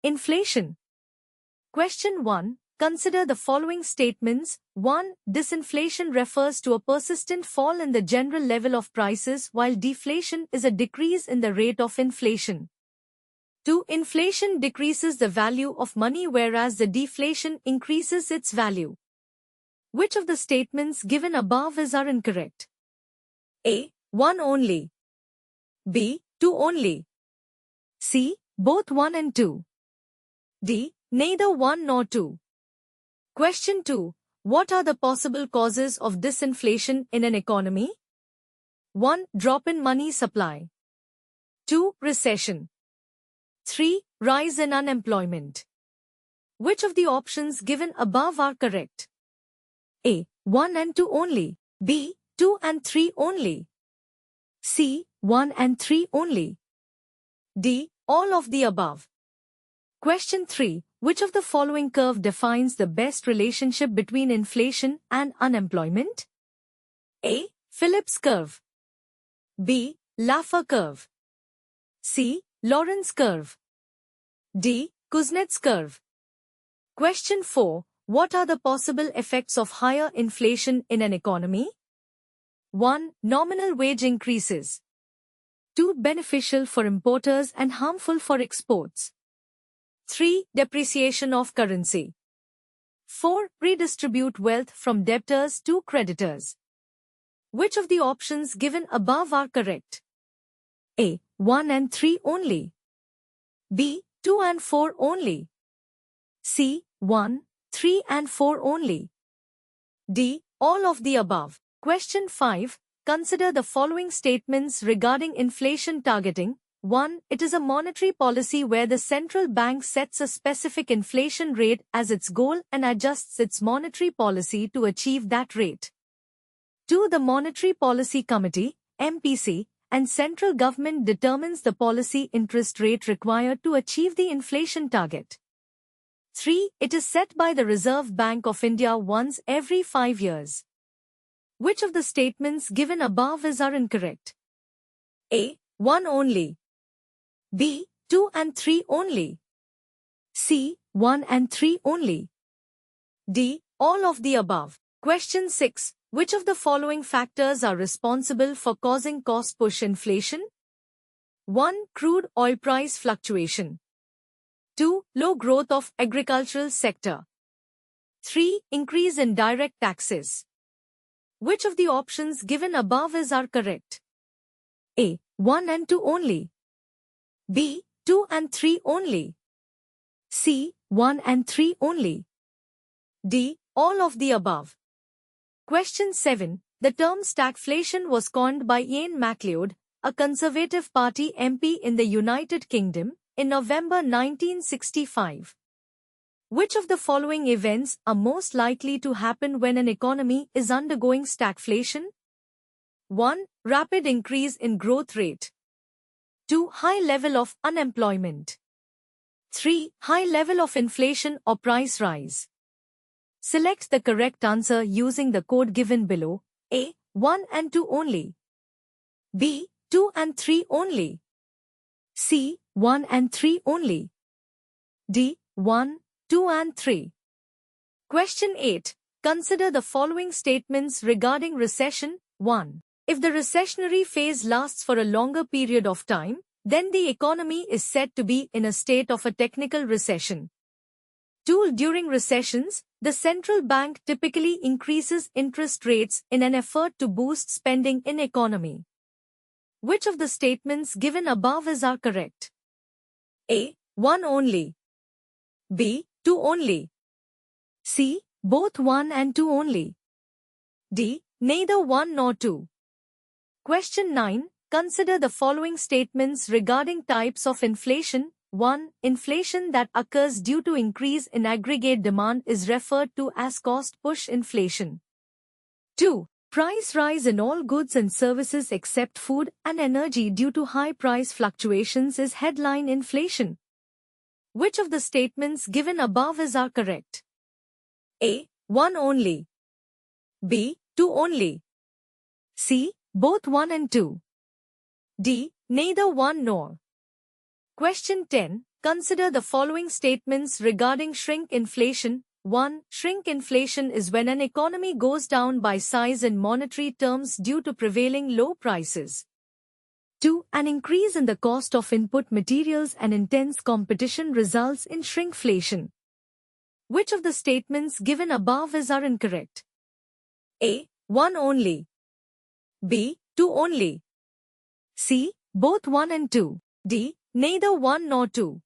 Inflation. Question 1. Consider the following statements. 1. Disinflation refers to a persistent fall in the general level of prices, while deflation is a decrease in the rate of inflation. 2. Inflation decreases the value of money, whereas the deflation increases its value. Which of the statements given above are incorrect? A. 1 only. B. 2 only. C. Both 1 and 2. D. Neither 1 nor 2. Question 2. What are the possible causes of disinflation in an economy? 1. Drop in money supply. 2. Recession. 3. Rise in unemployment. Which of the options given above are correct? A. 1 and 2 only. B. 2 and 3 only. C. 1 and 3 only. D. All of the above. Question 3. Which of the following curve defines the best relationship between inflation and unemployment? A. Phillips curve. B. Laffer curve. C. Lorentz curve. D. Kuznets curve. Question 4. What are the possible effects of higher inflation in an economy? 1. Nominal wage increases. 2. Beneficial for importers and harmful for exports. 3. Depreciation of currency. 4. Redistribute wealth from debtors to creditors. Which of the options given above are correct? A. 1 and 3 only. B. 2 and 4 only. C. 1, 3 and 4 only. D. All of the above. Question 5. Consider the following statements regarding inflation targeting. 1. It is a monetary policy where the central bank sets a specific inflation rate as its goal and adjusts its monetary policy to achieve that rate. 2. The Monetary Policy Committee, MPC, and central government determines the policy interest rate required to achieve the inflation target. 3. It is set by the Reserve Bank of India once every 5 years. Which of the statements given above are incorrect? A. 1 only. B. 2 and 3 only. C. 1 and 3 only. D. All of the above. Question 6. Which of the following factors are responsible for causing cost-push inflation? 1. Crude oil price fluctuation. 2. Low growth of agricultural sector. 3. Increase in direct taxes. Which of the options given above are correct? A. 1 and 2 only. B. 2 and 3 only. C. 1 and 3 only. D. All of the above. Question 7. The term stagflation was coined by Ian MacLeod, a Conservative Party MP in the United Kingdom, in November 1965. Which of the following events are most likely to happen when an economy is undergoing stagflation? 1. Rapid increase in growth rate. 2. High level of unemployment. 3. High level of inflation or price rise. Select the correct answer using the code given below. A. 1 and 2 only. B. 2 and 3 only. C. 1 and 3 only. D. 1, 2 and 3. Question 8. Consider the following statements regarding recession. 1. If the recessionary phase lasts for a longer period of time, then the economy is said to be in a state of a technical recession. 2. During recessions, the central bank typically increases interest rates in an effort to boost spending in economy. Which of the statements given above are correct? A. 1 only. B. 2 only. C. Both 1 and 2 only. D. Neither 1 nor 2. Question 9. Consider the following statements regarding types of inflation. 1. Inflation that occurs due to increase in aggregate demand is referred to as cost-push inflation. 2. Price rise in all goods and services except food and energy due to high price fluctuations is headline inflation. Which of the statements given above are correct? A. 1 only. B. 2 only. C. Both 1 and 2. D. Neither 1 nor. Question 10. Consider the following statements regarding shrinkflation. 1. Shrinkflation is when an economy goes down by size in monetary terms due to prevailing low prices. 2. An increase in the cost of input materials and intense competition results in shrinkflation. Which of the statements given above are incorrect? A. 1 only. B. 2 only. C. Both 1 and 2. D. Neither 1 nor 2.